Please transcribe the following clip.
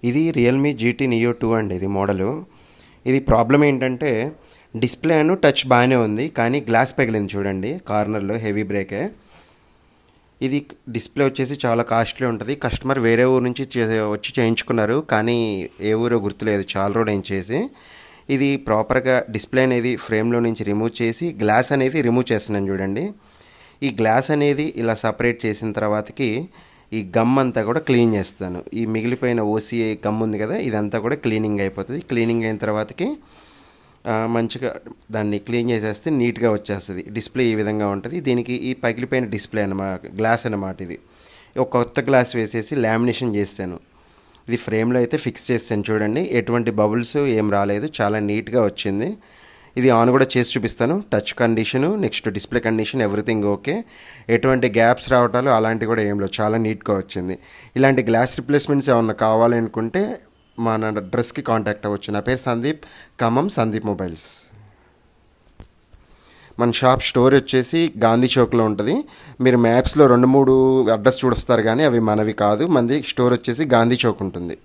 ఇది Realme GT neo 2 అండి. ఇది మోడలు. ఇది ప్రాబ్లం ఏంటంటే డిస్ప్లే టచ్ బాగానే ఉంది, కానీ గ్లాస్ పగిలింది చూడండి కార్నర్లో. హెవీ బ్రేకే. ఇది డిస్ప్లే వచ్చేసి చాలా కాస్ట్లీ ఉంటుంది. కస్టమర్ వేరే ఊరు నుంచి వచ్చి చేయించుకున్నారు, కానీ ఏ ఊరో గుర్తులేదు, చాలా రోజులు ఏం చేసి. ఇది ప్రాపర్గా డిస్ప్లే అనేది ఫ్రేమ్లో నుంచి రిమూవ్ చేసి గ్లాస్ అనేది రిమూవ్ చేస్తున్నాను చూడండి. ఈ గ్లాస్ అనేది ఇలా సపరేట్ చేసిన తర్వాతకి ఈ గమ్ అంతా కూడా క్లీన్ చేస్తాను. ఈ మిగిలిపోయిన ఓసీఐ గమ్ ఉంది కదా, ఇదంతా కూడా క్లీనింగ్ అయిపోతుంది. క్లీనింగ్ అయిన తర్వాతకి మంచిగా దాన్ని క్లీన్ చేసేస్తే నీట్గా వచ్చేస్తుంది. డిస్ప్లే ఈ విధంగా ఉంటుంది. దీనికి ఈ పగిలిపోయిన డిస్ప్లే అన్నమాట, గ్లాస్ అన్నమాట. ఇది ఒక కొత్త గ్లాస్ వేసేసి లామినేషన్ చేశాను. ఇది ఫ్రేమ్లో అయితే ఫిక్స్ చేస్తాను చూడండి. ఎటువంటి బబుల్స్ ఏం రాలేదు, చాలా నీట్గా వచ్చింది. ఇది ఆన్ కూడా చేసి చూపిస్తాను. Touch condition, next display condition, everything okay. ఎటువంటి గ్యాప్స్ రావటాలు అలాంటివి కూడా ఏం లేవు, చాలా నీట్గా వచ్చింది. ఇలాంటి గ్లాస్ రిప్లేస్మెంట్స్ ఏమన్నా కావాలి అనుకుంటే మన అడ్రస్కి కాంటాక్ట్ అవ్వచ్చు. నా పేరు సందీప్, ఖమ్మం సందీప్ మొబైల్స్. మన షాప్ స్టోర్ వచ్చేసి గాంధీ చౌక్లో ఉంటుంది. మీరు మ్యాప్స్లో 2-3 అడ్రస్ చూడొస్తారు, కానీ అవి మనవి కాదు. మనది స్టోర్ వచ్చేసి గాంధీ చౌక్ ఉంటుంది.